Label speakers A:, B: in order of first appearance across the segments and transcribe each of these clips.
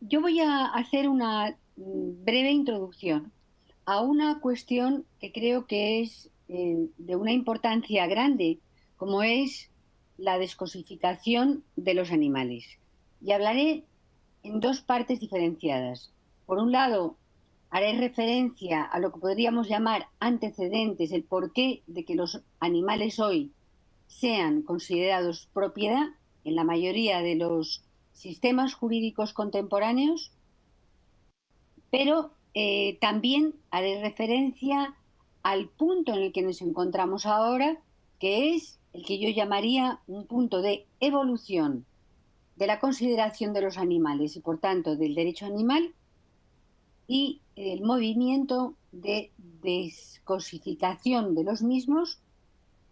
A: Yo voy a hacer una breve introducción a una cuestión que creo que es de una importancia grande, como es la descosificación de los animales. Y hablaré en dos partes diferenciadas. Por un lado, haré referencia a lo que podríamos llamar antecedentes, el porqué de que los animales hoy sean considerados propiedad en la mayoría de los sistemas jurídicos contemporáneos, pero también haré referencia al punto en el que nos encontramos ahora, que es el que yo llamaría un punto de evolución de la consideración de los animales y, por tanto, del derecho animal y el movimiento de descosificación de los mismos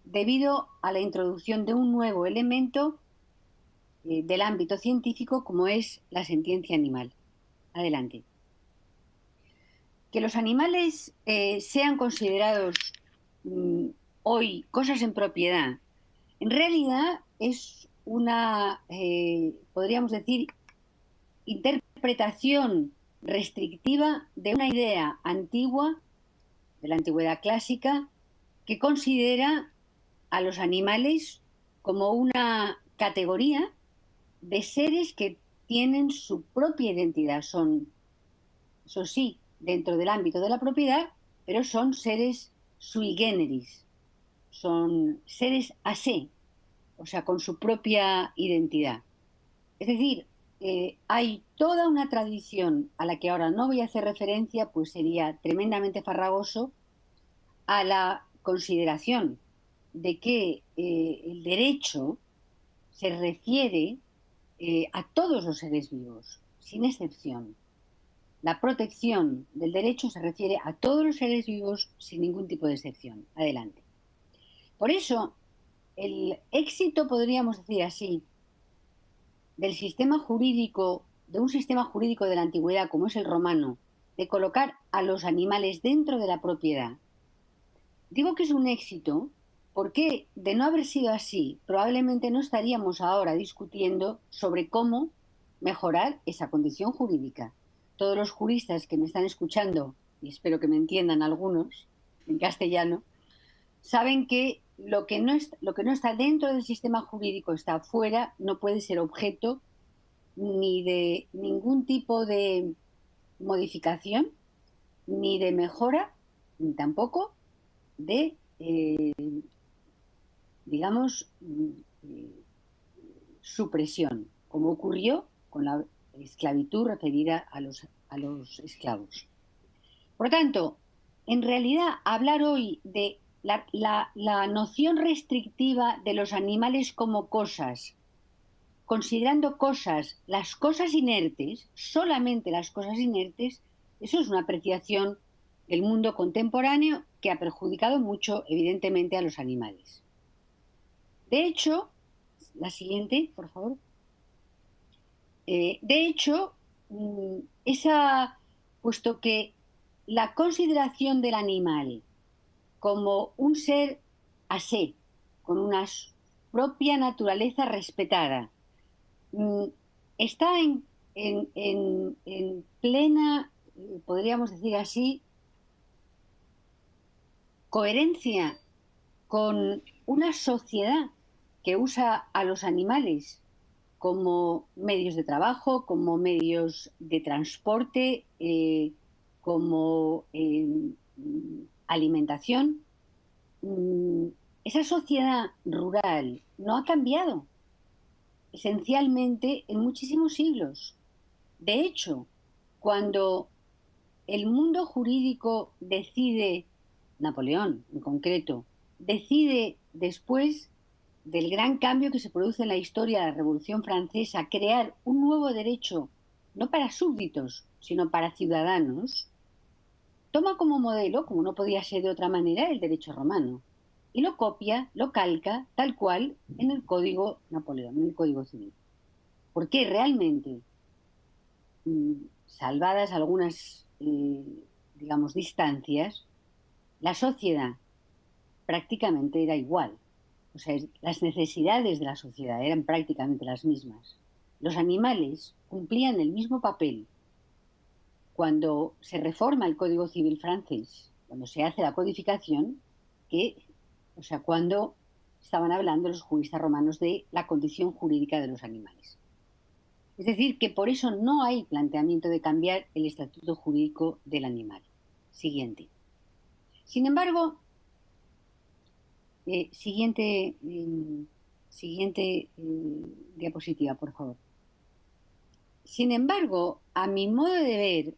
A: debido a la introducción de un nuevo elemento del ámbito científico como es la sentiencia animal. Adelante. Que los animales sean considerados mm, hoy cosas en propiedad, en realidad es una, podríamos decir, interpretación restrictiva de una idea antigua, de la antigüedad clásica, que considera a los animales como una categoría de seres que tienen su propia identidad. Son, eso sí, dentro del ámbito de la propiedad, pero son seres sui generis, son seres a se, o sea, con su propia identidad. Es decir, hay toda una tradición a la que ahora no voy a hacer referencia, pues sería tremendamente farragoso, a la consideración de que el derecho se refiere a todos los seres vivos, sin excepción. La protección del derecho se refiere a todos los seres vivos sin ningún tipo de excepción. Adelante. Por eso, el éxito, podríamos decir así, del sistema jurídico, de un sistema jurídico de la antigüedad como es el romano, de colocar a los animales dentro de la propiedad, digo que es un éxito porque de no haber sido así, probablemente no estaríamos ahora discutiendo sobre cómo mejorar esa condición jurídica. Todos los juristas que me están escuchando, y espero que me entiendan algunos en castellano, saben que lo que no está dentro del sistema jurídico está afuera, no puede ser objeto ni de ningún tipo de modificación, ni de mejora, ni tampoco de, digamos, supresión, como ocurrió con la esclavitud referida a los esclavos. Por lo tanto, en realidad, hablar hoy de la noción restrictiva de los animales como cosas, considerando cosas, las cosas inertes, solamente las cosas inertes, eso es una apreciación del mundo contemporáneo que ha perjudicado mucho, evidentemente, a los animales. De hecho, la siguiente, por favor. De hecho, esa, puesto que la consideración del animal como un ser a se, con una propia naturaleza respetada, mm, está en plena, podríamos decir así, coherencia con una sociedad que usa a los animales como medios de trabajo, como medios de transporte, como alimentación. Mm, Esa sociedad rural no ha cambiado esencialmente en muchísimos siglos. De hecho, cuando el mundo jurídico decide, Napoleón en concreto, decide después del gran cambio que se produce en la historia de la Revolución Francesa, crear un nuevo derecho, no para súbditos, sino para ciudadanos, toma como modelo, como no podía ser de otra manera, el derecho romano y lo copia, lo calca tal cual en el Código Napoleón, en el Código Civil. Porque realmente, salvadas algunas, digamos, distancias, la sociedad prácticamente era igual. O sea, las necesidades de la sociedad eran prácticamente las mismas. los animales cumplían el mismo papel cuando se reforma el Código Civil francés, cuando se hace la codificación, cuando estaban hablando los juristas romanos de la condición jurídica de los animales. Es decir, que por eso no hay planteamiento de cambiar el estatuto jurídico del animal. Siguiente. Sin embargo, siguiente diapositiva, por favor. Sin embargo, a mi modo de ver,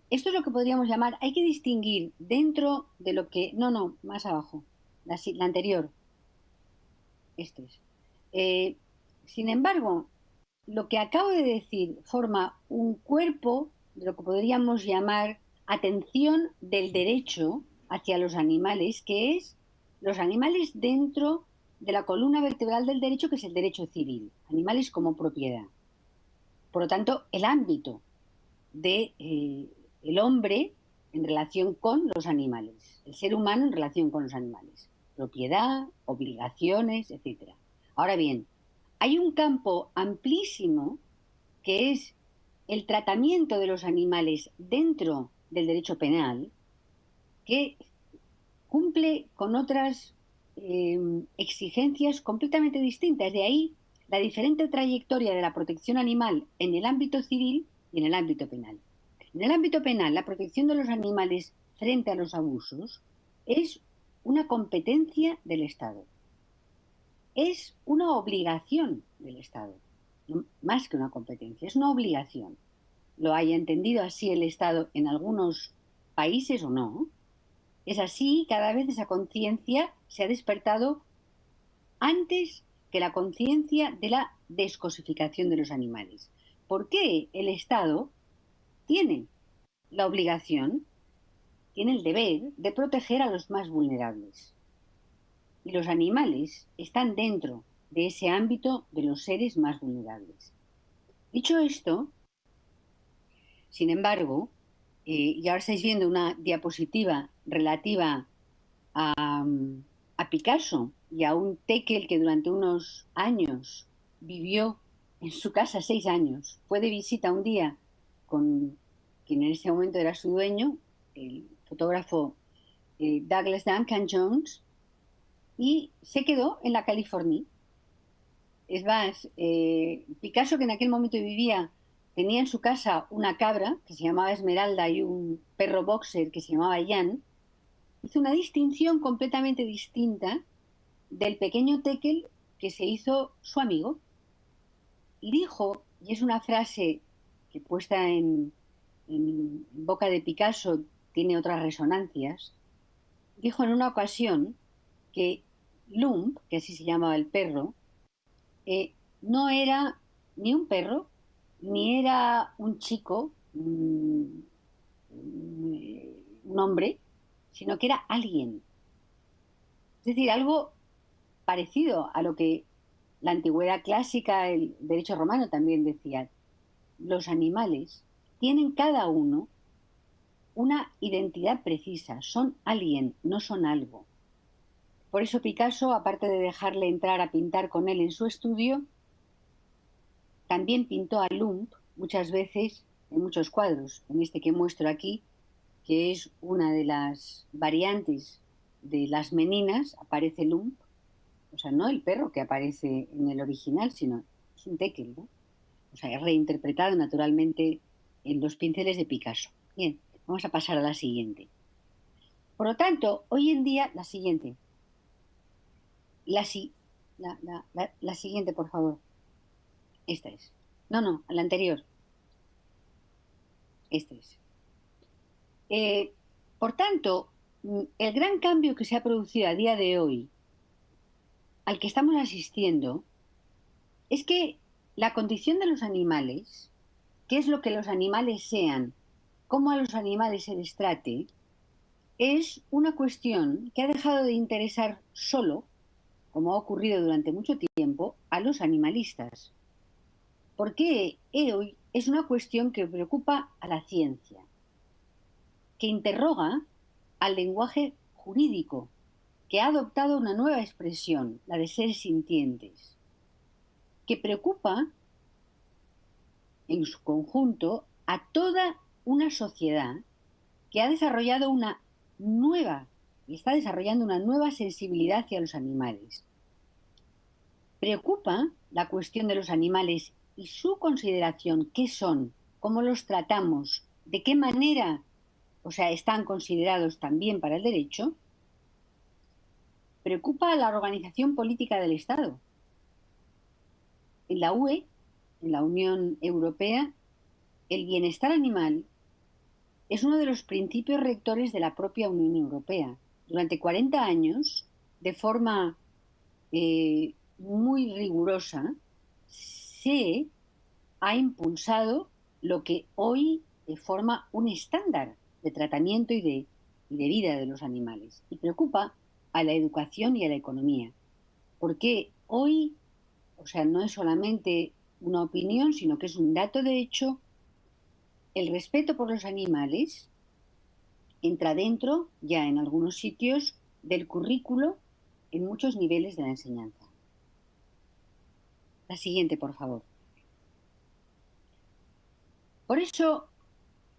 A: esto es lo que podríamos llamar, hay que distinguir dentro de lo que... No, más abajo, la anterior. Esto es. Sin embargo, lo que acabo de decir forma un cuerpo de lo que podríamos llamar atención del derecho hacia los animales, que es los animales dentro de la columna vertebral del derecho, que es el derecho civil, animales como propiedad. Por lo tanto, el ámbito del hombre en relación con los animales, el ser humano en relación con los animales, propiedad, obligaciones, etc. Ahora bien, hay un campo amplísimo que es el tratamiento de los animales dentro del derecho penal, que cumple con otras exigencias completamente distintas. De ahí la diferente trayectoria de la protección animal en el ámbito civil y en el ámbito penal. En el ámbito penal, la protección de los animales frente a los abusos es una competencia del Estado. Es una obligación del Estado, no, más que una competencia, es una obligación. Lo haya entendido así el Estado en algunos países o no. Es así, cada vez esa conciencia se ha despertado antes que la conciencia de la descosificación de los animales. ¿Por qué el Estado tiene la obligación, tiene el deber de proteger a los más vulnerables? Y los animales están dentro de ese ámbito de los seres más vulnerables. Dicho esto, sin embargo, y ahora estáis viendo una diapositiva relativa a Picasso y a un Tekel que durante unos años vivió en su casa 6 años. Fue de visita un día con quien en ese momento era su dueño, el fotógrafo Douglas Duncan Jones, y se quedó en la California. Es más, Picasso, que en aquel momento vivía, tenía en su casa una cabra que se llamaba Esmeralda y un perro boxer que se llamaba Jan. Hizo una distinción completamente distinta del pequeño Tekel que se hizo su amigo. Y dijo, y es una frase que puesta en boca de Picasso tiene otras resonancias, dijo en una ocasión que Lump, que así se llamaba el perro, no era ni un perro, ni era un chico, un hombre, sino que era alguien. Es decir, algo parecido a lo que la antigüedad clásica, el derecho romano también decía. Los animales tienen cada uno una identidad precisa, son alguien, no son algo. Por eso Picasso, aparte de dejarle entrar a pintar con él en su estudio, también pintó a Lump muchas veces en muchos cuadros. En este que muestro aquí, que es una de las variantes de las meninas, aparece Lump. O sea, no el perro que aparece en el original, sino es un Tekel, ¿no? O sea, es reinterpretado naturalmente en los pinceles de Picasso. Bien, vamos a pasar a la siguiente. Por lo tanto, hoy en día, la siguiente. La siguiente, por favor. Esta es. No, la anterior. Esta es. Por tanto, el gran cambio que se ha producido a día de hoy, al que estamos asistiendo, es que la condición de los animales, qué es lo que los animales sean, cómo a los animales se les trate, es una cuestión que ha dejado de interesar solo, como ha ocurrido durante mucho tiempo, a los animalistas. Porque hoy es una cuestión que preocupa a la ciencia, que interroga al lenguaje jurídico, que ha adoptado una nueva expresión, la de seres sintientes, que preocupa en su conjunto a toda una sociedad que ha desarrollado está desarrollando una nueva sensibilidad hacia los animales. Preocupa la cuestión de los animales y su consideración, qué son, cómo los tratamos, de qué manera, están considerados también para el derecho. Preocupa a la organización política del Estado. En la UE, en la Unión Europea, el bienestar animal es uno de los principios rectores de la propia Unión Europea. Durante 40 años, de forma muy rigurosa, se ha impulsado lo que hoy forma un estándar de tratamiento y de vida de los animales. Y preocupa a la educación y a la economía. Porque hoy, no es solamente una opinión, sino que es un dato de hecho, el respeto por los animales entra dentro, ya en algunos sitios, del currículo en muchos niveles de la enseñanza. La siguiente, por favor. Por eso,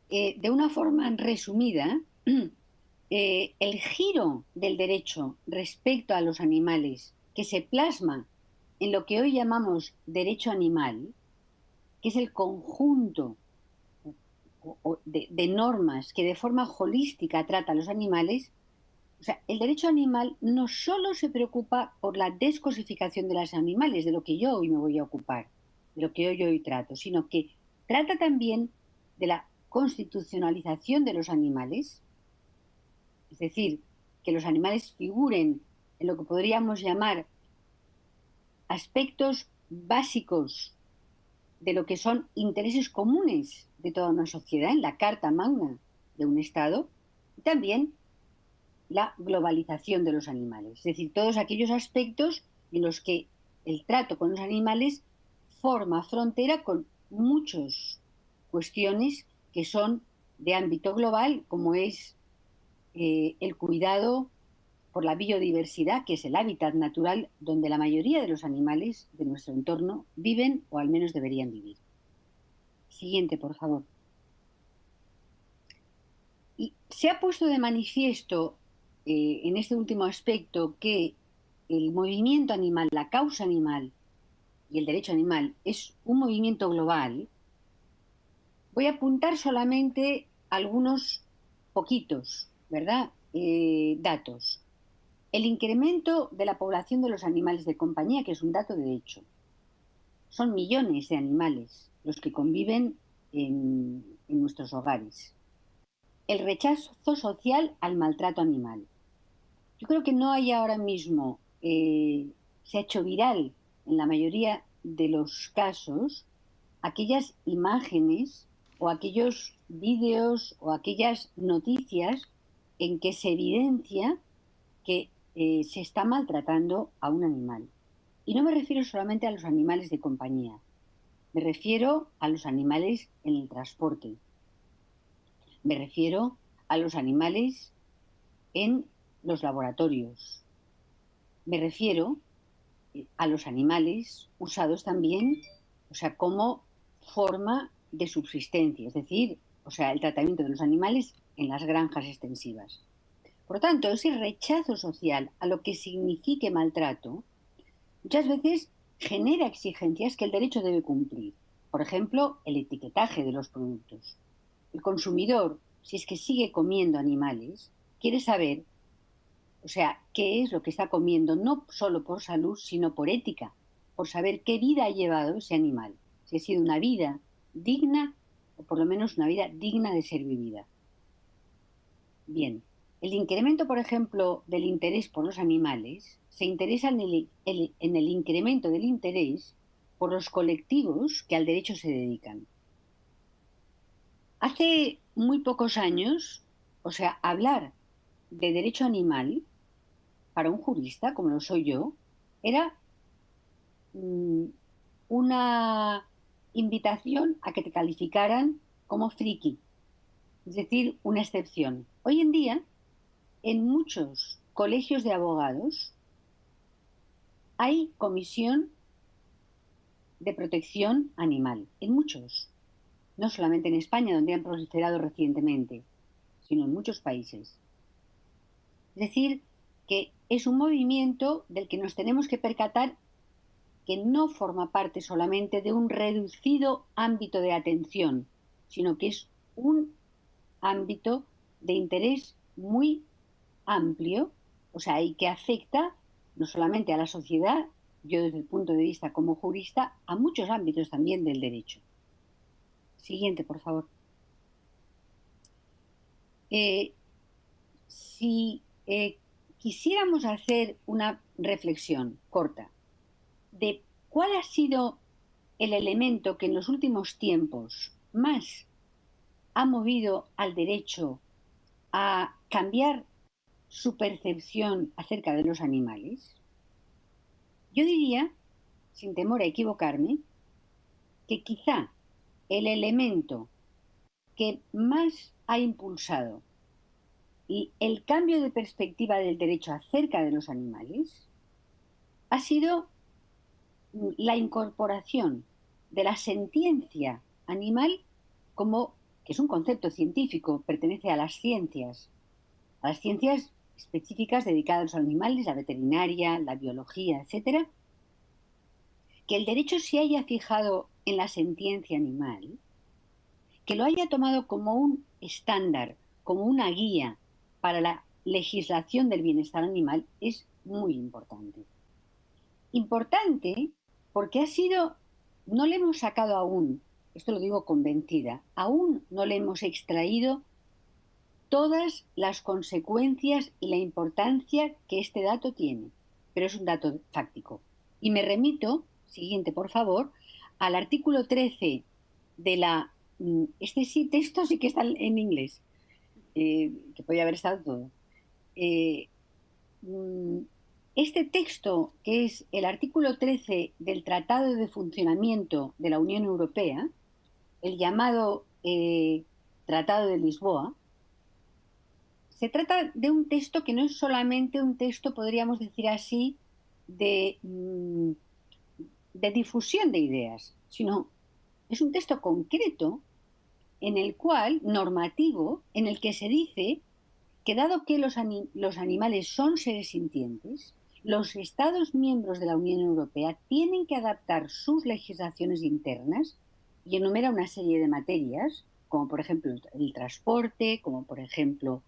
A: de una forma resumida, el giro del derecho respecto a los animales que se plasma en lo que hoy llamamos derecho animal, que es el conjunto de normas que de forma holística trata a los animales, el derecho animal no solo se preocupa por la descosificación de los animales, de lo que yo hoy me voy a ocupar, de lo que hoy trato, sino que trata también de la constitucionalización de los animales, es decir, que los animales figuren en lo que podríamos llamar aspectos básicos de lo que son intereses comunes de toda una sociedad, en la Carta Magna de un Estado, y también la globalización de los animales, es decir, todos aquellos aspectos en los que el trato con los animales forma frontera con muchas cuestiones que son de ámbito global, como es el cuidado por la biodiversidad, que es el hábitat natural donde la mayoría de los animales de nuestro entorno viven o al menos deberían vivir. Siguiente, por favor. Y se ha puesto de manifiesto en este último aspecto que el movimiento animal, la causa animal y el derecho animal es un movimiento global. Voy a apuntar solamente algunos poquitos, ¿verdad? Datos. El incremento de la población de los animales de compañía, que es un dato de hecho. Son millones de animales los que conviven en nuestros hogares. El rechazo social al maltrato animal. Yo creo que no hay ahora mismo, se ha hecho viral en la mayoría de los casos, aquellas imágenes o aquellos vídeos o aquellas noticias en que se evidencia que se está maltratando a un animal. Y no me refiero solamente a los animales de compañía, me refiero a los animales en el transporte, me refiero a los animales en los laboratorios, me refiero a los animales usados también, como forma de subsistencia, es decir, el tratamiento de los animales en las granjas extensivas. Por lo tanto, ese rechazo social a lo que signifique maltrato muchas veces genera exigencias que el derecho debe cumplir. Por ejemplo, el etiquetaje de los productos. El consumidor, si es que sigue comiendo animales, quiere saber, qué es lo que está comiendo, no solo por salud, sino por ética, por saber qué vida ha llevado ese animal, si ha sido una vida digna o por lo menos una vida digna de ser vivida. Bien, el incremento, por ejemplo, del interés por los animales se interesa en el incremento del interés por los colectivos que al derecho se dedican. Hace muy pocos años, hablar de derecho animal para un jurista, como lo soy yo, era una invitación a que te calificaran como friki, es decir, una excepción. Hoy en día, en muchos colegios de abogados hay comisión de protección animal, en muchos. no solamente en España, donde han proliferado recientemente, sino en muchos países. Es decir, que es un movimiento del que nos tenemos que percatar que no forma parte solamente de un reducido ámbito de atención, sino que es un ámbito de interés muy amplio, o sea, y que afecta no solamente a la sociedad, yo desde el punto de vista como jurista, a muchos ámbitos también del derecho. Siguiente, por favor. Si quisiéramos hacer una reflexión corta de cuál ha sido el elemento que en los últimos tiempos más ha movido al derecho a cambiar su percepción acerca de los animales, yo diría, sin temor a equivocarme, que quizá el elemento que más ha impulsado y el cambio de perspectiva del derecho acerca de los animales ha sido la incorporación de la sentiencia animal como, que es un concepto científico, pertenece a las ciencias específicas dedicadas a los animales, la veterinaria, la biología, etcétera, que el derecho se haya fijado en la sentiencia animal, que lo haya tomado como un estándar, como una guía para la legislación del bienestar animal, es muy importante. Importante porque no le hemos sacado aún, esto lo digo convencida, aún no le hemos extraído todas las consecuencias y la importancia que este dato tiene, pero es un dato fáctico. Y me remito, siguiente por favor, al artículo 13 de la... Este sí, texto sí que está en inglés, que podría haber estado todo. Este texto, que es el artículo 13 del Tratado de Funcionamiento de la Unión Europea, el llamado Tratado de Lisboa, se trata de un texto que no es solamente un texto, podríamos decir así, de difusión de ideas, sino es un texto concreto normativo, en el que se dice que dado que los animales son seres sintientes, los Estados miembros de la Unión Europea tienen que adaptar sus legislaciones internas y enumera una serie de materias, como por ejemplo el transporte, como por ejemplo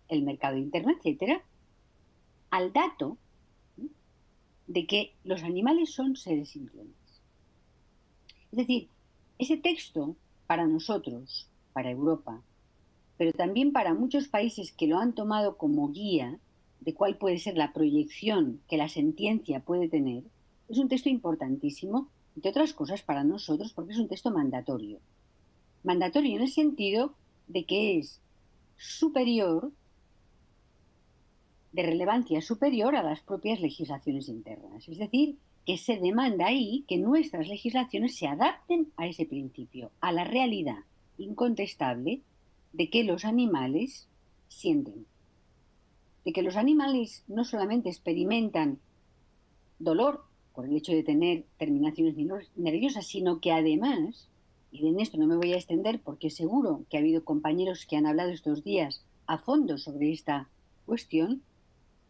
A: el mercado interno, etcétera, al dato de que los animales son seres sintientes. Es decir, ese texto para nosotros, para Europa, pero también para muchos países que lo han tomado como guía de cuál puede ser la proyección que la sentencia puede tener, es un texto importantísimo, entre otras cosas para nosotros, porque es un texto mandatorio. Mandatorio en el sentido de que es superior, de relevancia superior a las propias legislaciones internas. Es decir, que se demanda ahí que nuestras legislaciones se adapten a ese principio, a la realidad incontestable de que los animales sienten, de que los animales no solamente experimentan dolor por el hecho de tener terminaciones nerviosas, sino que además, y en esto no me voy a extender porque seguro que ha habido compañeros que han hablado estos días a fondo sobre esta cuestión,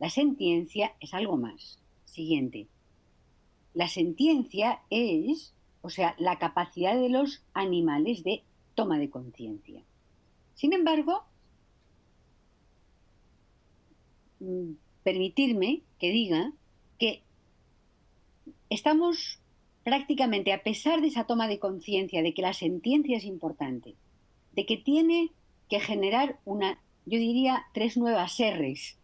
A: la sentiencia es algo más. Siguiente. La sentiencia es, o sea, la capacidad de los animales de toma de conciencia. Sin embargo, permitirme que diga que estamos prácticamente, a pesar de esa toma de conciencia, de que la sentiencia es importante, de que tiene que generar yo diría, 3 nuevas R's,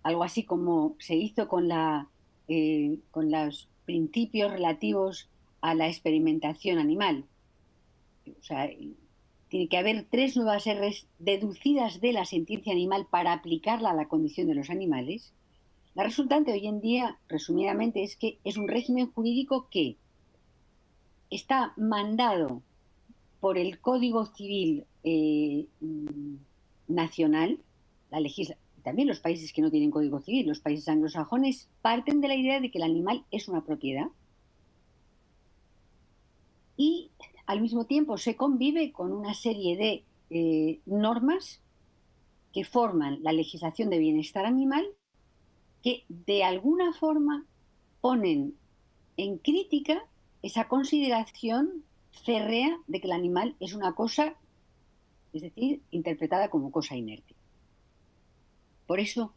A: algo así como se hizo con los principios relativos a la experimentación animal. O sea, tiene que haber 3 nuevas R's deducidas de la sentiencia animal para aplicarla a la condición de los animales. La resultante hoy en día, resumidamente, es que es un régimen jurídico que está mandado por el Código Civil nacional, también los países que no tienen Código Civil, los países anglosajones, parten de la idea de que el animal es una propiedad y al mismo tiempo se convive con una serie de normas que forman la legislación de bienestar animal, que de alguna forma ponen en crítica esa consideración férrea de que el animal es una cosa, es decir, interpretada como cosa inerte. Por eso,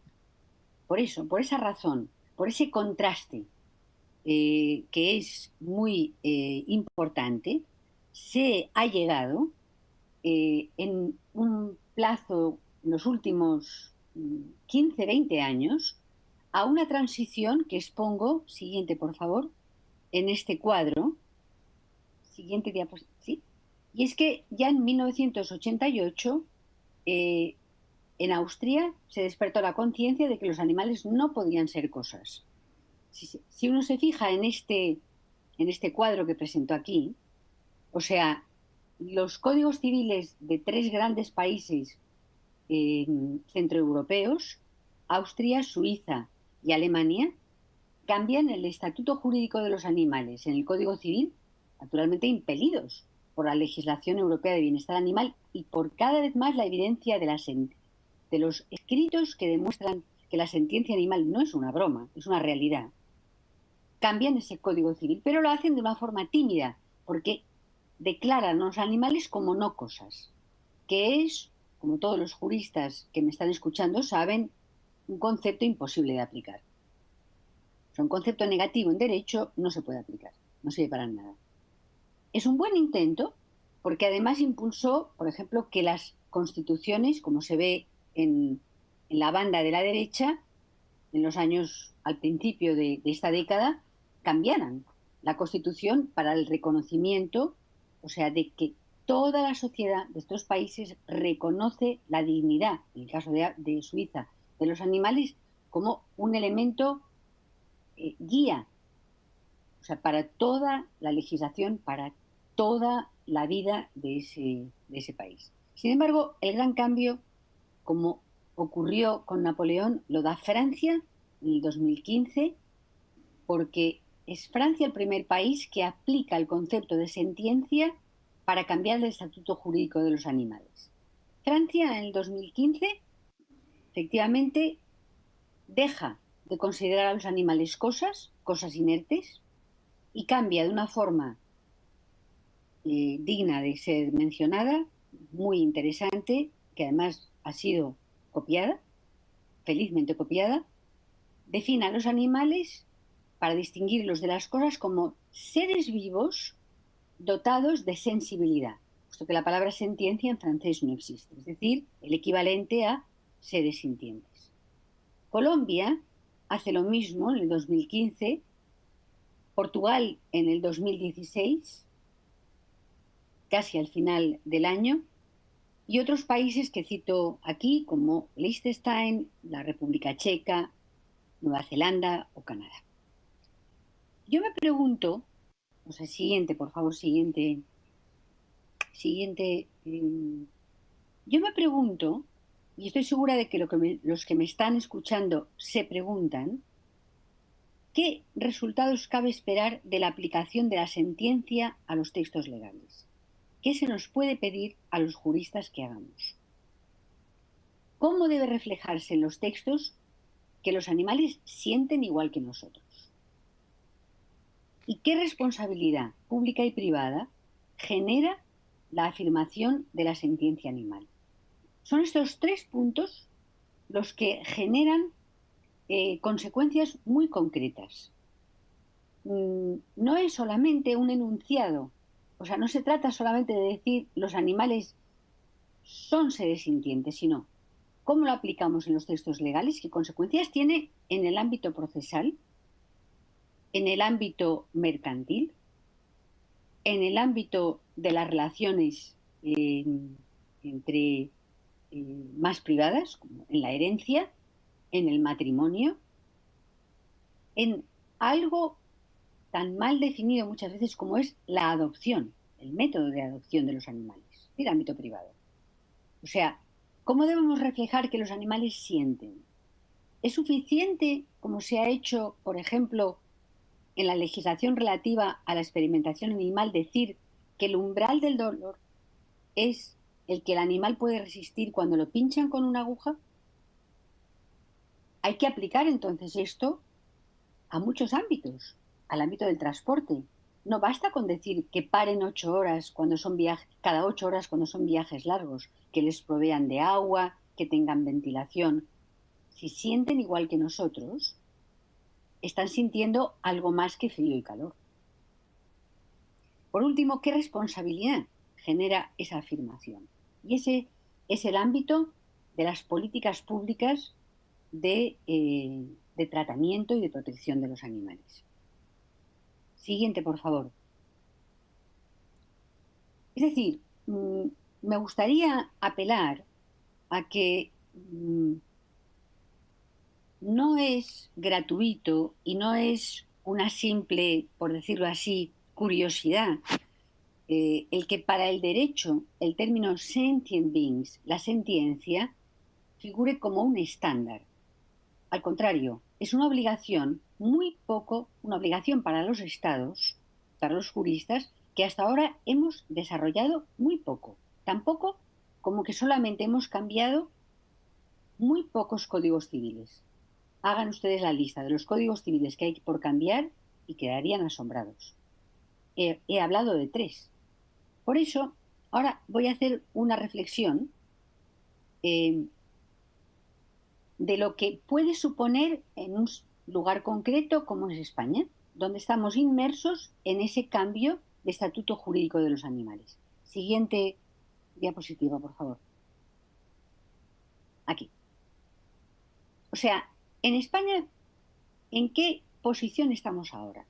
A: por esa razón, por ese contraste que es muy importante, se ha llegado en un plazo, en los últimos 15, 20 años, a una transición que expongo, siguiente por favor, en este cuadro, siguiente diapositiva, ¿sí? Y es que ya en 1988, en Austria, se despertó la conciencia de que los animales no podían ser cosas. Si uno se fija en este cuadro que presento aquí, o sea, los códigos civiles de tres grandes países centroeuropeos, Austria, Suiza y Alemania, cambian el estatuto jurídico de los animales en el Código Civil, naturalmente impelidos por la legislación europea de bienestar animal y por cada vez más la evidencia de los escritos que demuestran que la sentencia animal no es una broma, es una realidad. Cambian ese Código Civil, pero lo hacen de una forma tímida, porque declaran a los animales como no cosas, que es, como todos los juristas que me están escuchando saben, un concepto imposible de aplicar. O sea, un concepto negativo en derecho no se puede aplicar, no sirve para nada. Es un buen intento porque además impulsó, por ejemplo, que las constituciones, como se ve en la banda de la derecha, en los años al principio de esta década, cambiaran la Constitución para el reconocimiento, o sea, de que toda la sociedad de estos países reconoce la dignidad, en el caso de Suiza, de los animales como un elemento guía, o sea, para toda la legislación, para toda la vida de ese país. Sin embargo, el gran cambio, como ocurrió con Napoleón, lo da Francia en el 2015, porque es Francia el primer país que aplica el concepto de sentencia para cambiar el estatuto jurídico de los animales. Francia en el 2015 efectivamente deja de considerar a los animales cosas, cosas inertes, y cambia de una forma digna de ser mencionada, muy interesante, que además ha sido copiada, felizmente copiada, define a los animales para distinguirlos de las cosas como seres vivos dotados de sensibilidad, puesto que la palabra sentiencia en francés no existe, es decir, el equivalente a seres sintientes. Colombia hace lo mismo en el 2015, Portugal en el 2016, casi al final del año, y otros países que cito aquí, como Liechtenstein, la República Checa, Nueva Zelanda o Canadá. Yo me pregunto, o sea, siguiente, por favor, siguiente. Yo me pregunto, y estoy segura de que, los que me están escuchando se preguntan, ¿qué resultados cabe esperar de la aplicación de la sentencia a los textos legales? ¿Qué se nos puede pedir a los juristas que hagamos? ¿Cómo debe reflejarse en los textos que los animales sienten igual que nosotros? ¿Y qué responsabilidad pública y privada genera la afirmación de la sentencia animal? Son estos tres puntos los que generan consecuencias muy concretas. No es solamente un enunciado, o sea, no se trata solamente de decir los animales son seres sintientes, sino cómo lo aplicamos en los textos legales, qué consecuencias tiene en el ámbito procesal, en el ámbito mercantil, en el ámbito de las relaciones entre más privadas, como en la herencia, en el matrimonio, en algo tan mal definido muchas veces como es la adopción, el método de adopción de los animales, el ámbito privado. O sea, ¿cómo debemos reflejar que los animales sienten? ¿Es suficiente, como se ha hecho, por ejemplo, en la legislación relativa a la experimentación animal, decir que el umbral del dolor es el que el animal puede resistir cuando lo pinchan con una aguja, hay que aplicar entonces esto a muchos ámbitos, al ámbito del transporte. No basta con decir que paren 8 horas cuando son viajes, cada 8 horas cuando son viajes largos, que les provean de agua, que tengan ventilación. Si sienten igual que nosotros, están sintiendo algo más que frío y calor. Por último, ¿qué responsabilidad genera esa afirmación? Y ese es el ámbito de las políticas públicas de tratamiento y de protección de los animales. Siguiente, por favor. Es decir, me gustaría apelar a que no es gratuito y no es una simple, por decirlo así, curiosidad, el que para el derecho el término sentient beings, la sentiencia, figure como un estándar. Al contrario, es una obligación una obligación para los estados, para los juristas, que hasta ahora hemos desarrollado muy poco. Tampoco como que solamente hemos cambiado muy pocos códigos civiles. Hagan ustedes la lista de los códigos civiles que hay por cambiar y quedarían asombrados. He hablado de 3. Por eso, ahora voy a hacer una reflexión de lo que puede suponer en un lugar concreto como es España, donde estamos inmersos en ese cambio de estatuto jurídico de los animales. Siguiente diapositiva, por favor. Aquí. O sea, en España, ¿en qué posición estamos ahora?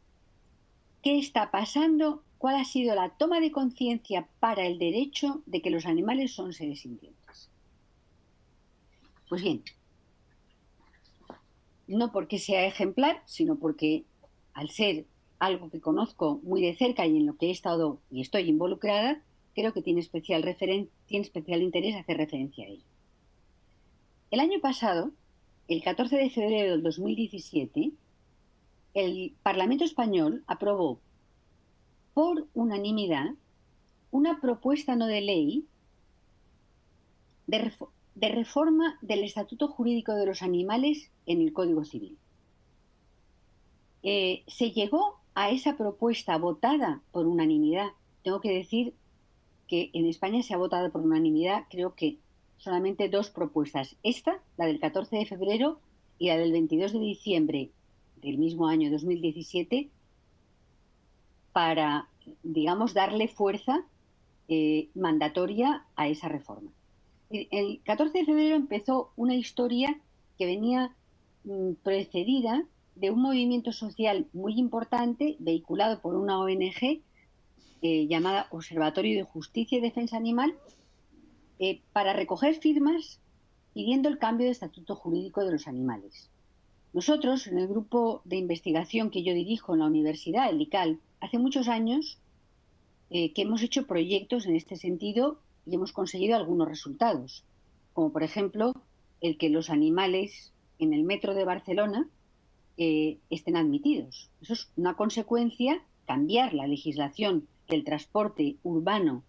A: ¿Qué está pasando? ¿Cuál ha sido la toma de conciencia para el derecho de que los animales son seres sintientes? Pues bien, no porque sea ejemplar, sino porque al ser algo que conozco muy de cerca y en lo que he estado y estoy involucrada, creo que tiene especial interés hacer referencia a ello. El año pasado, el 14 de febrero del 2017, el Parlamento español aprobó por unanimidad una propuesta no de ley de reforma del Estatuto Jurídico de los Animales en el Código Civil. Se llegó a esa propuesta votada por unanimidad. Tengo que decir que en España se ha votado por unanimidad, creo que solamente 2 propuestas. Esta, la del 14 de febrero y la del 22 de diciembre del mismo año 2017, para, digamos, darle fuerza mandatoria a esa reforma. El 14 de febrero empezó una historia que venía precedida de un movimiento social muy importante vehiculado por una ONG llamada Observatorio de Justicia y Defensa Animal para recoger firmas pidiendo el cambio de estatuto jurídico de los animales. Nosotros, en el grupo de investigación que yo dirijo en la universidad, el ICAL, hace muchos años que hemos hecho proyectos en este sentido y hemos conseguido algunos resultados, como por ejemplo el que los animales en el metro de Barcelona estén admitidos. Eso es una consecuencia, cambiar la legislación del transporte urbano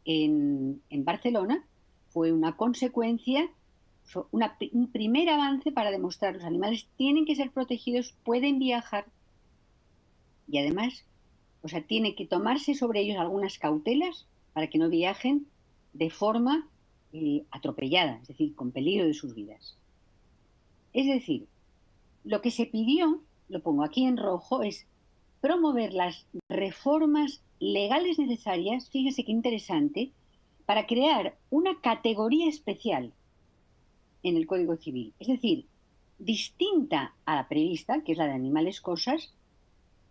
A: en Barcelona fue una consecuencia, un primer avance para demostrar que los animales tienen que ser protegidos, pueden viajar y además, o sea, tiene que tomarse sobre ellos algunas cautelas para que no viajen de forma atropellada, es decir, con peligro de sus vidas. Es decir, lo que se pidió, lo pongo aquí en rojo, es promover las reformas legales necesarias, fíjese qué interesante, para crear una categoría especial en el Código Civil, es decir, distinta a la prevista, que es la de animales cosas,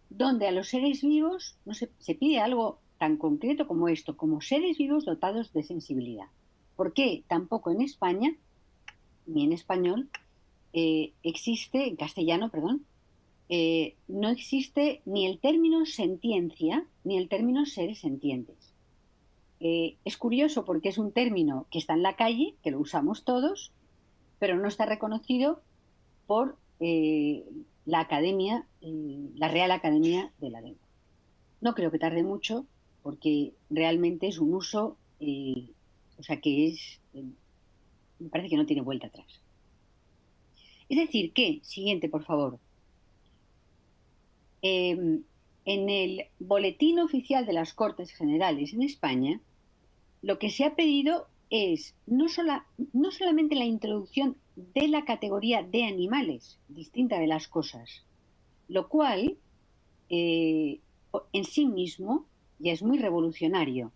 A: donde a los seres vivos no se pide algo tan concreto como esto, como seres vivos dotados de sensibilidad. ¿Por qué tampoco en España, ni en español, existe, en castellano, perdón, no existe ni el término sentiencia ni el término seres sentientes? Es curioso porque es un término que está en la calle, que lo usamos todos, pero no está reconocido por la Academia, la Real Academia de la Lengua. No creo que tarde mucho porque realmente es un uso, o sea, que es, me parece que no tiene vuelta atrás. Es decir, que, siguiente, por favor, en el Boletín Oficial de las Cortes Generales en España, lo que se ha pedido es no solamente la introducción de la categoría de animales, distinta de las cosas, lo cual eh, en sí mismo ya es muy revolucionario.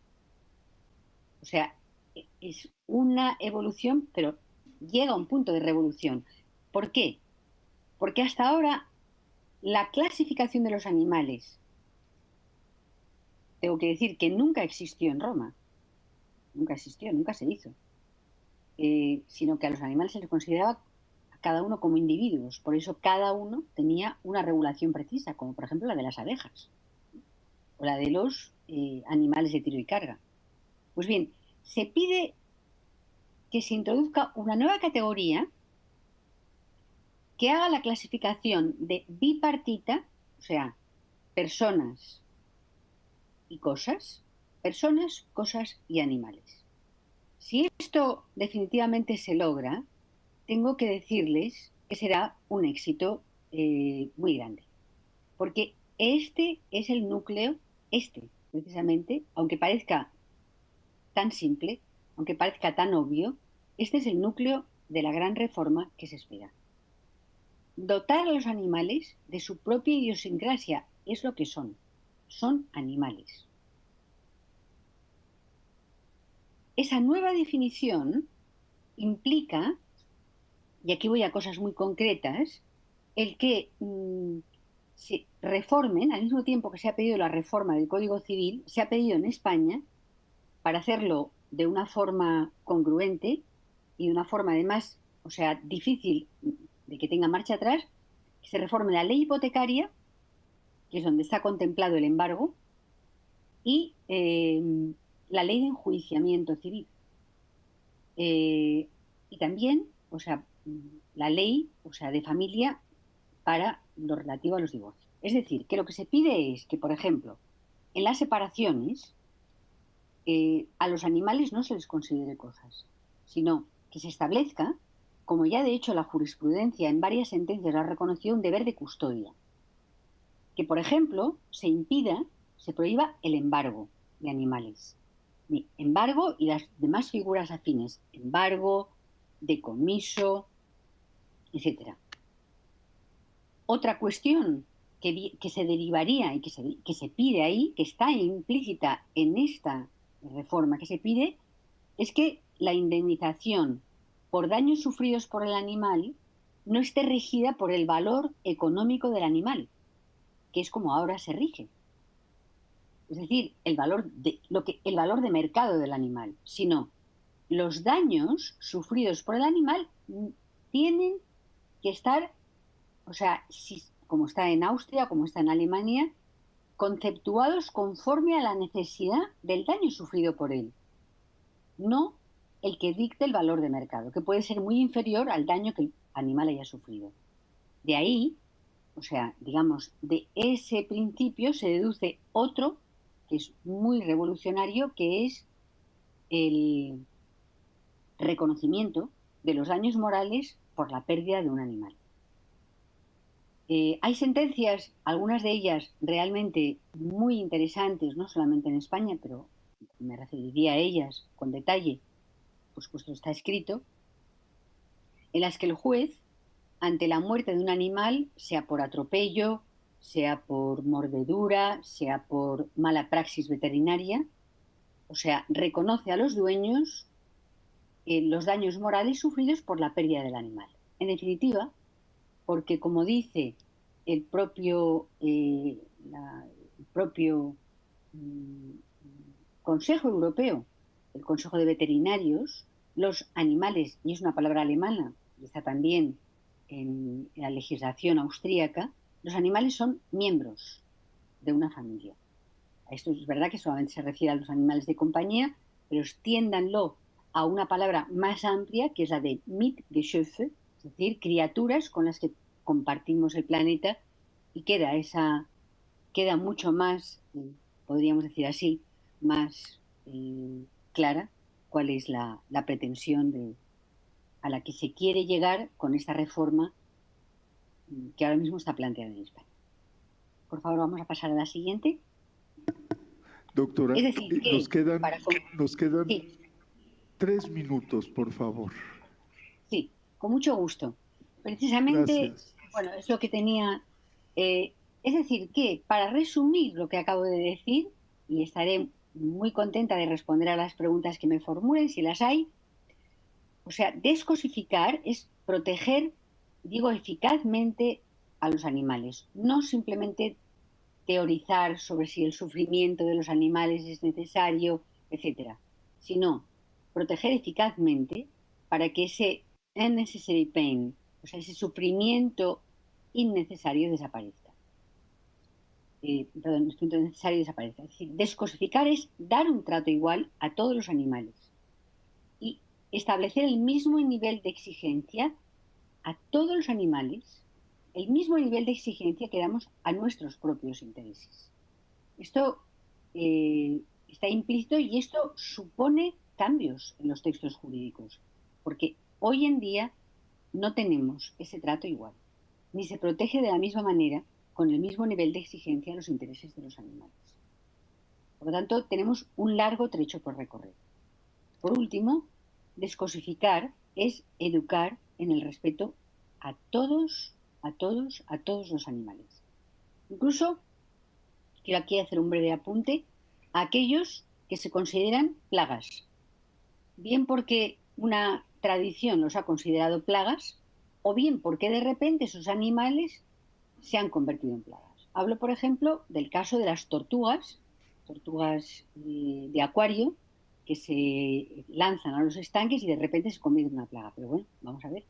A: O sea, es una evolución, pero llega a un punto de revolución. ¿Por qué? Porque hasta ahora la clasificación de los animales, tengo que decir que nunca existió en Roma, nunca existió, nunca se hizo, sino que a los animales se les consideraba a cada uno como individuos. Por eso cada uno tenía una regulación precisa, como por ejemplo la de las abejas o la de los animales de tiro y carga. Pues bien, se pide que se introduzca una nueva categoría que haga la clasificación de bipartita, o sea, personas y cosas, personas, cosas y animales. Si esto definitivamente se logra, tengo que decirles que será un éxito muy grande, porque este es el núcleo, precisamente, aunque parezca tan simple, aunque parezca tan obvio, este es el núcleo de la gran reforma que se espera. Dotar a los animales de su propia idiosincrasia, es lo que son animales. Esa nueva definición implica, y aquí voy a cosas muy concretas, el que se reformen, al mismo tiempo que se ha pedido la reforma del Código Civil, se ha pedido en España, para hacerlo de una forma congruente y de una forma además, o sea, difícil de que tenga marcha atrás, que se reforme la ley hipotecaria, que es donde está contemplado el embargo, y la ley de enjuiciamiento civil. Y también, o sea, la ley, o sea, de familia para lo relativo a los divorcios. Es decir, que lo que se pide es que, por ejemplo, en las separaciones, a los animales no se les considere cosas, sino que se establezca, como ya de hecho la jurisprudencia en varias sentencias lo ha reconocido, un deber de custodia. Que, por ejemplo, se prohíba el embargo de animales. Embargo y las demás figuras afines, embargo, decomiso, etcétera. Otra cuestión que se derivaría y que se pide ahí, que está implícita en esta reforma que se pide, es que la indemnización por daños sufridos por el animal no esté regida por el valor económico del animal, que es como ahora se rige. Es decir, el valor de mercado del animal, sino los daños sufridos por el animal tienen que estar, o sea, como está en Austria, como está en Alemania, conceptuados conforme a la necesidad del daño sufrido por él, no el que dicte el valor de mercado, que puede ser muy inferior al daño que el animal haya sufrido. De ahí, o sea, digamos, de ese principio se deduce otro que es muy revolucionario, que es el reconocimiento de los daños morales por la pérdida de un animal. Hay sentencias, algunas de ellas realmente muy interesantes, no solamente en España, pero me referiría a ellas con detalle, pues puesto está escrito, en las que el juez, ante la muerte de un animal, sea por atropello, sea por mordedura, sea por mala praxis veterinaria, o sea, reconoce a los dueños los daños morales sufridos por la pérdida del animal. En definitiva, porque como dice el propio mm, Consejo Europeo, el Consejo de Veterinarios, los animales, y es una palabra alemana, y está también en la legislación austríaca, los animales son miembros de una familia. Esto es verdad que solamente se refiere a los animales de compañía, pero extiéndanlo a una palabra más amplia, que es la de Mitgeschöpfe, es decir, criaturas con las que compartimos el planeta, y queda mucho más, podríamos decir así, más clara cuál es la pretensión a la que se quiere llegar con esta reforma que ahora mismo está planteada en España. Por favor, vamos a pasar a la siguiente.
B: Doctora,
A: Es decir, que
B: nos quedan
A: sí,
B: 3 minutos, por favor.
A: sí, con mucho gusto. Precisamente,
B: Gracias.
A: bueno, es lo que tenía. Es decir, que para resumir lo que acabo de decir, y estaré muy contenta de responder a las preguntas que me formulen, si las hay, o sea, descosificar es proteger, digo, eficazmente a los animales, no simplemente teorizar sobre si el sufrimiento de los animales es necesario, etcétera, sino proteger eficazmente para que ese unnecessary pain, o sea, ese sufrimiento innecesario desaparezca. Perdón, el sufrimiento necesario desaparezca. Es decir, descosificar es dar un trato igual a todos los animales y establecer el mismo nivel de exigencia a todos los animales, el mismo nivel de exigencia que damos a nuestros propios intereses. Esto está implícito y esto supone cambios en los textos jurídicos, porque hoy en día no tenemos ese trato igual, ni se protege de la misma manera, con el mismo nivel de exigencia a los intereses de los animales. Por lo tanto, tenemos un largo trecho por recorrer. Por último, descosificar es educar en el respeto a todos, a todos, a todos los animales. Incluso quiero aquí hacer un breve apunte a aquellos que se consideran plagas, bien porque una tradición los ha considerado plagas, o bien porque de repente esos animales se han convertido en plagas. Hablo, por ejemplo, del caso de las tortugas de acuario, que se lanzan a los estanques y de repente se convierten en una plaga. Pero bueno, vamos a ver.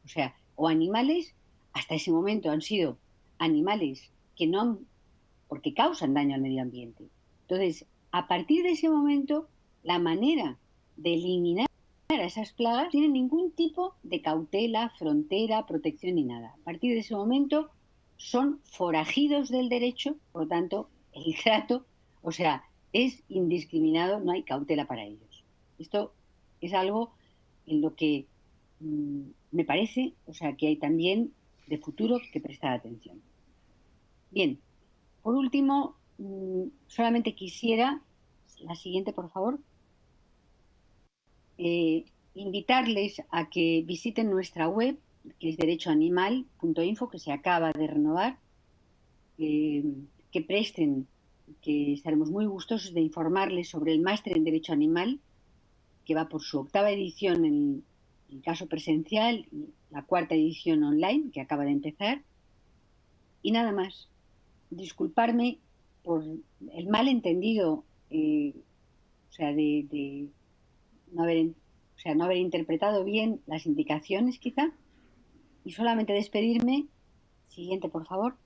A: O sea, o animales, hasta ese momento han sido animales que no han porque causan daño al medio ambiente. Entonces, a partir de ese momento, la manera de eliminar a esas plagas no tiene ningún tipo de cautela, frontera, protección ni nada. A partir de ese momento son forajidos del derecho, por lo tanto, el trato, o sea, es indiscriminado, no hay cautela para ellos. Esto es algo en lo que me parece, o sea, que hay también de futuro que prestar atención. Bien, por último, solamente quisiera, la siguiente, por favor, invitarles a que visiten nuestra web, que es derechoanimal.info, que se acaba de renovar, eh, que presten, que estaremos muy gustosos de informarles sobre el máster en Derecho Animal, que va por su 8ª edición en caso presencial y la 4ª edición online, que acaba de empezar. Y nada más. Disculparme por el malentendido, o sea, de no haber, o sea, no haber interpretado bien las indicaciones, quizá, y solamente despedirme, siguiente, por favor,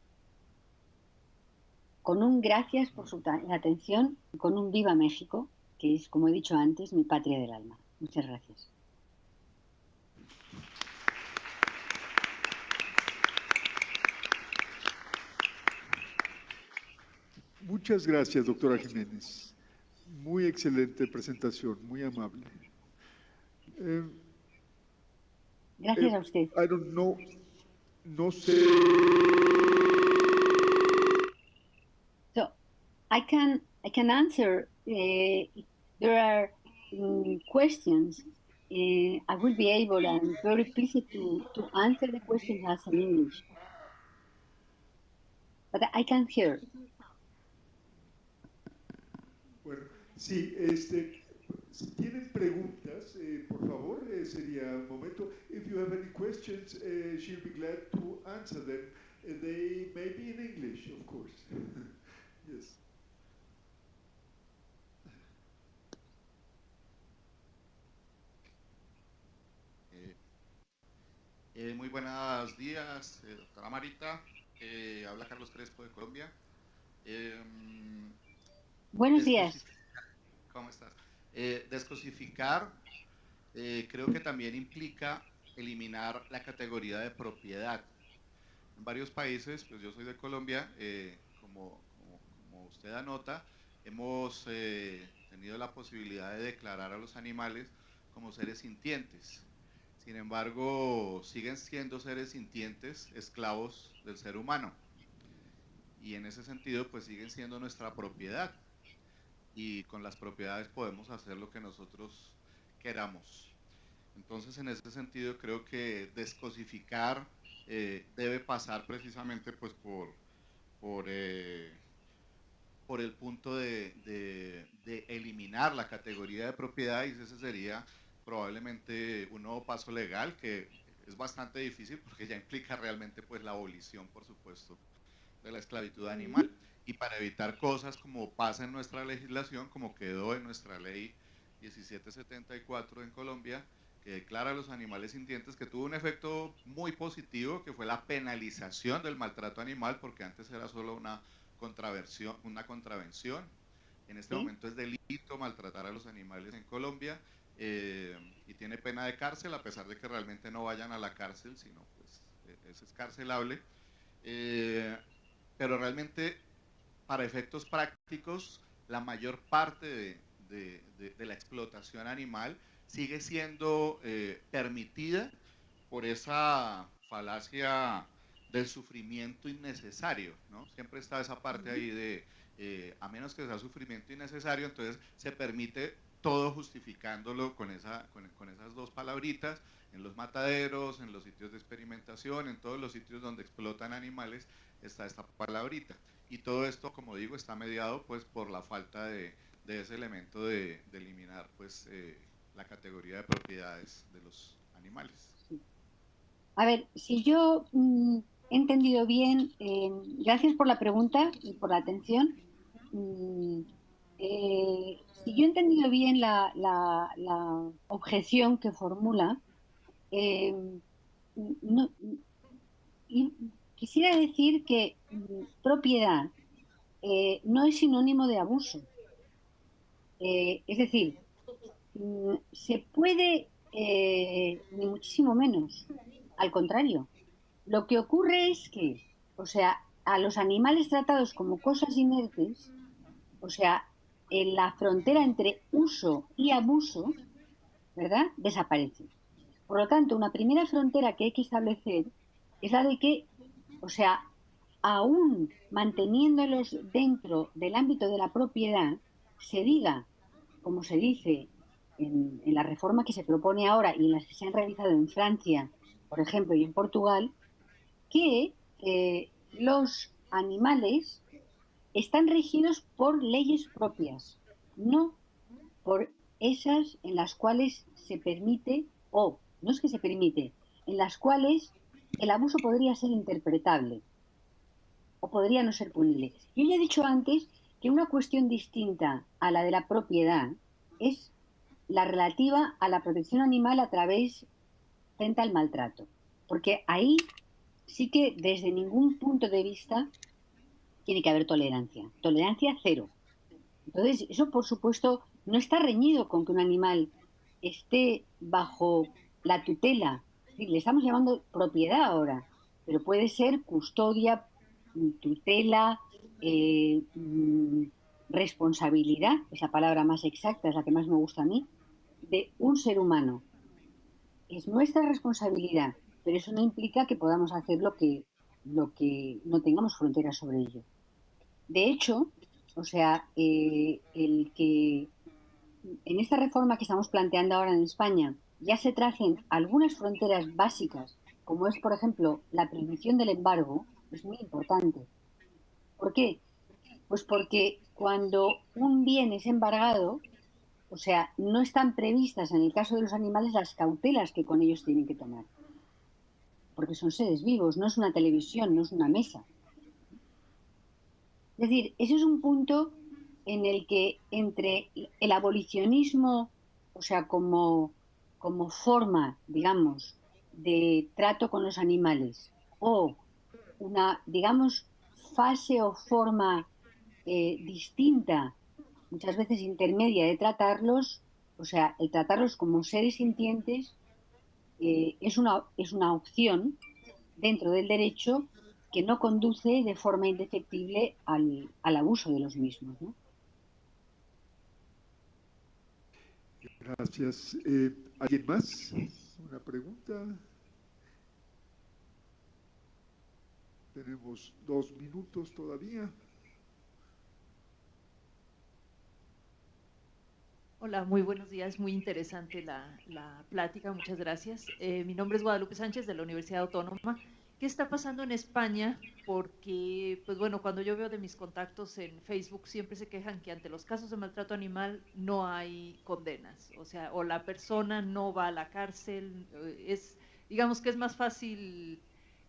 A: con un gracias por su atención y con un viva México, que es, como he dicho antes, mi patria del alma. Muchas gracias.
B: Muchas gracias, doctora Jiménez. Muy excelente presentación, muy amable.
A: Gracias a usted.
B: I don't know, no sé.
A: So, I can answer if there are questions. I will be able and very pleased to answer the questions as in English. But I can't hear.
B: Bueno, sí, si tienen preguntas, por favor, sería un momento. If you have any questions, she'll be glad to answer them. They may be in English, of course. Yes.
C: Muy buenos días, doctora Marita. Habla Carlos Crespo de Colombia.
A: Buenos días.
C: ¿Cómo estás? Descosificar creo que también implica eliminar la categoría de propiedad. En varios países, pues yo soy de Colombia, como usted anota, hemos tenido la posibilidad de declarar a los animales como seres sintientes. Sin embargo, siguen siendo seres sintientes, esclavos del ser humano. Y en ese sentido, pues siguen siendo nuestra propiedad. Y con las propiedades podemos hacer lo que nosotros queramos. Entonces, en ese sentido, creo que descosificar debe pasar precisamente pues por, eh, por el punto de eliminar la categoría de propiedad, y ese sería probablemente un nuevo paso legal que es bastante difícil porque ya implica realmente pues la abolición, por supuesto, de la esclavitud animal. Y para evitar cosas como pasa en nuestra legislación, como quedó en nuestra ley 1774 en Colombia, que declara a los animales sintientes, que tuvo un efecto muy positivo, que fue la penalización del maltrato animal, porque antes era solo una contravención. En este
A: ¿Sí?
C: momento es delito maltratar a los animales en Colombia, y tiene pena de cárcel, a pesar de que realmente no vayan a la cárcel, sino pues es escarcelable. Eh, pero realmente, para efectos prácticos, la mayor parte de la explotación animal sigue siendo permitida por esa falacia del sufrimiento innecesario, ¿no? Siempre está esa parte ahí de, a menos que sea sufrimiento innecesario, entonces se permite todo justificándolo con esas dos palabritas, en los mataderos, en los sitios de experimentación, en todos los sitios donde explotan animales, está esta palabrita. Y todo esto, como digo, está mediado pues por la falta de ese elemento de eliminar pues la categoría de propiedades de los animales.
A: A ver, si yo he entendido bien, gracias por la pregunta y por la atención. Mm, si yo he entendido bien la objeción que formula, eh, no- y quisiera decir que propiedad no es sinónimo de abuso. Es decir, se puede, ni muchísimo menos, al contrario. Lo que ocurre es que, o sea, a los animales tratados como cosas inertes, o sea, en la frontera entre uso y abuso, ¿verdad? Desaparece. Por lo tanto, una primera frontera que hay que establecer es la de que, o sea, aún manteniéndolos dentro del ámbito de la propiedad, se diga, como se dice en la reforma que se propone ahora y en las que se han realizado en Francia, por ejemplo, y en Portugal, que los animales están regidos por leyes propias, no por esas en las cuales se permite, o no es que se permite, en las cuales el abuso podría ser interpretable o podría no ser punible. Yo ya he dicho antes que una cuestión distinta a la de la propiedad es la relativa a la protección animal a través frente al maltrato. Porque ahí sí que desde ningún punto de vista tiene que haber tolerancia. Tolerancia cero. Entonces, eso por supuesto no está reñido con que un animal esté bajo la tutela. Sí, le estamos llamando propiedad ahora, pero puede ser custodia, tutela, eh, mm, responsabilidad, esa palabra más exacta es la que más me gusta a mí, de un ser humano. Es nuestra responsabilidad, pero eso no implica que podamos hacer lo que no tengamos fronteras sobre ello. De hecho, o sea, el que en esta reforma que estamos planteando ahora en España ya se tracen algunas fronteras básicas, como es, por ejemplo, la prohibición del embargo, es muy importante. ¿Por qué? Pues porque cuando un bien es embargado, o sea, no están previstas en el caso de los animales las cautelas que con ellos tienen que tomar, porque son seres vivos, no es una televisión, no es una mesa. Es decir, ese es un punto en el que entre el abolicionismo, o sea, como forma, digamos, de trato con los animales, o una, digamos, fase o forma distinta, muchas veces intermedia, de tratarlos, o sea, el tratarlos como seres sintientes, es una opción dentro del derecho que no conduce de forma indefectible al abuso de los mismos, ¿no?
B: Gracias. ¿Alguien más? ¿Una pregunta? Tenemos 2 minutos todavía.
D: Hola, muy buenos días, muy interesante la plática, muchas gracias. Mi nombre es Guadalupe Sánchez de la Universidad Autónoma. ¿Qué está pasando en España? Porque, pues bueno, cuando yo veo de mis contactos en Facebook, siempre se quejan que ante los casos de maltrato animal no hay condenas, o sea, o la persona no va a la cárcel, digamos que es más fácil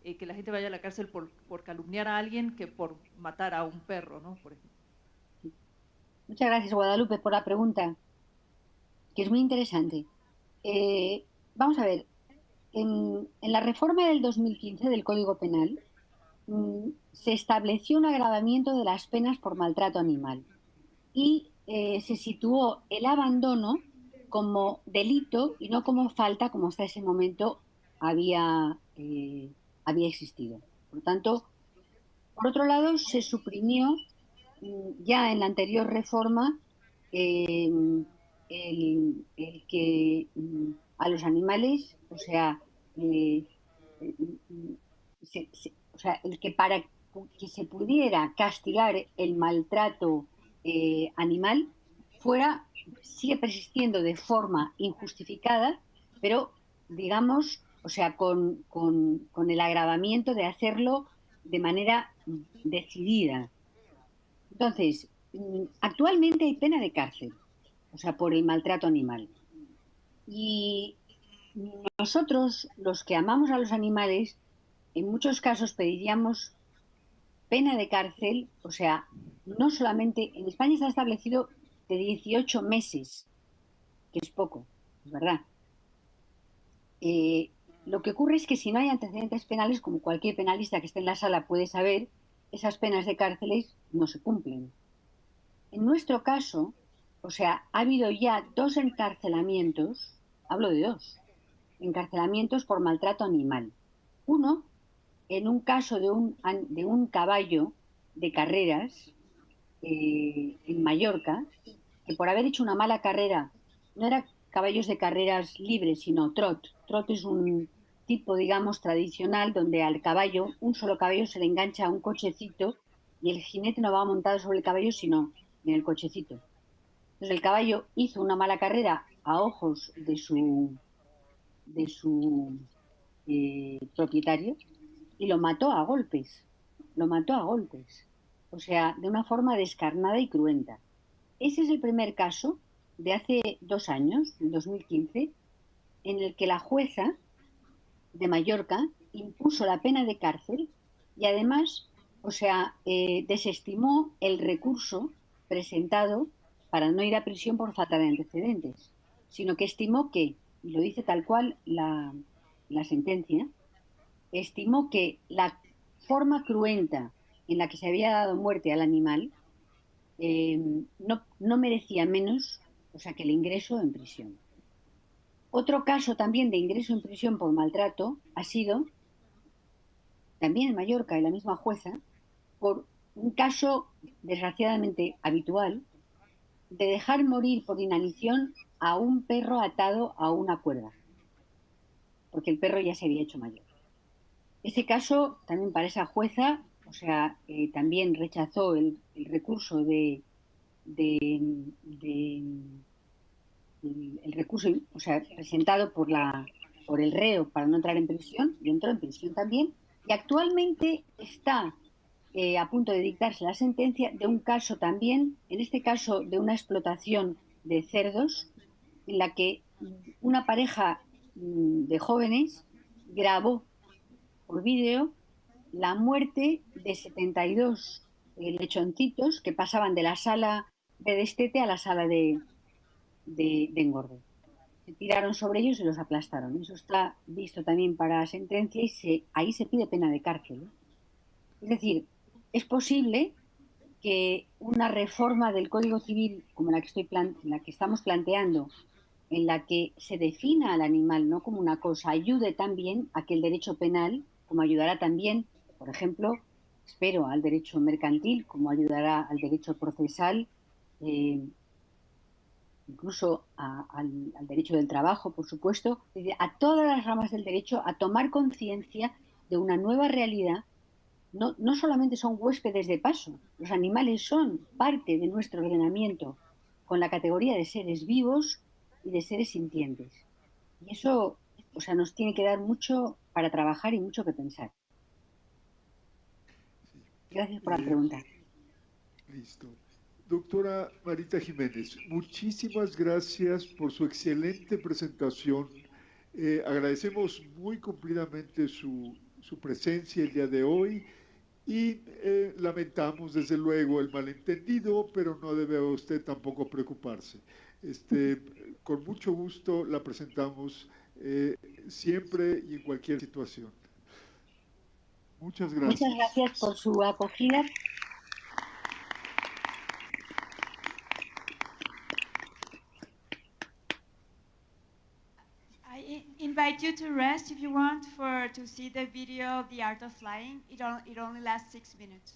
D: que la gente vaya a la cárcel por calumniar a alguien que por matar a un perro, ¿no? Por ejemplo.
A: Muchas gracias, Guadalupe, por la pregunta, que es muy interesante. Vamos a ver, en la reforma del 2015 del Código Penal se estableció un agravamiento de las penas por maltrato animal y se situó el abandono como delito y no como falta, como hasta ese momento había existido. Por lo tanto, por otro lado, se suprimió ya en la anterior reforma eh, el que a los animales, o sea, o sea, el que para que se pudiera castigar el maltrato animal sigue persistiendo de forma injustificada, pero digamos, o sea, con el agravamiento de hacerlo de manera decidida. Entonces, actualmente hay pena de cárcel, o sea, por el maltrato animal. Y nosotros, los que amamos a los animales, en muchos casos pediríamos pena de cárcel, o sea, no solamente, en España está establecido de 18 meses, que es poco, es verdad. Lo que ocurre es que si no hay antecedentes penales, como cualquier penalista que esté en la sala puede saber, esas penas de cárceles no se cumplen. En nuestro caso, o sea, ha habido ya 2 encarcelamientos, hablo de 2, encarcelamientos por maltrato animal. Uno, en un caso de un caballo de carreras en Mallorca, que por haber hecho una mala carrera, no era caballos de carreras libres, sino trot. Trot es un tipo, digamos, tradicional donde al caballo, un solo caballo se le engancha a un cochecito y el jinete no va montado sobre el caballo, sino en el cochecito. Entonces el caballo hizo una mala carrera a ojos de su propietario y lo mató a golpes. Lo mató a golpes. O sea, de una forma descarnada y cruenta. Ese es el primer caso de hace 2 años, en 2015, en el que la jueza de Mallorca impuso la pena de cárcel y además, o sea, desestimó el recurso presentado para no ir a prisión por falta de antecedentes, sino que estimó que, y lo dice tal cual la sentencia, estimó que la forma cruenta en la que se había dado muerte al animal no merecía menos, o sea, que el ingreso en prisión. Otro caso también de ingreso en prisión por maltrato ha sido, también en Mallorca, y la misma jueza, por un caso desgraciadamente habitual de dejar morir por inanición a un perro atado a una cuerda, porque el perro ya se había hecho mayor. Ese caso, también para esa jueza, o sea, también rechazó el recurso el recurso, o sea, presentado por el reo para no entrar en prisión, y entró en prisión también, y actualmente está a punto de dictarse la sentencia de un caso también, en este caso de una explotación de cerdos, en la que una pareja de jóvenes grabó por vídeo la muerte de 72 lechoncitos que pasaban de la sala de destete a la sala de engorde. Se tiraron sobre ellos y los aplastaron. Eso está visto también para sentencia y ahí se pide pena de cárcel. Es decir, es posible que una reforma del Código Civil como la que estamos planteando, en la que se defina al animal no como una cosa, ayude también a que el derecho penal, como ayudará también, por ejemplo, espero, al derecho mercantil, como ayudará al derecho procesal, incluso al derecho del trabajo, por supuesto, es decir, a todas las ramas del derecho a tomar conciencia de una nueva realidad. No, no solamente son huéspedes de paso, los animales son parte de nuestro ordenamiento con la categoría de seres vivos y de seres sintientes. Y eso, o sea, nos tiene que dar mucho para trabajar y mucho que pensar. Gracias por la
B: Eh,
A: pregunta.
B: Listo. Doctora Marita Jiménez, muchísimas gracias por su excelente presentación. Agradecemos muy cumplidamente su presencia el día de hoy y lamentamos desde luego el malentendido, pero no debe usted tampoco preocuparse. Este, con mucho gusto la presentamos siempre y en cualquier situación. Muchas
A: Muchas
B: gracias.
A: gracias por su acogida.
E: I invite you to rest if you want to see the video of The Art of Flying. It only lasts 6 minutes.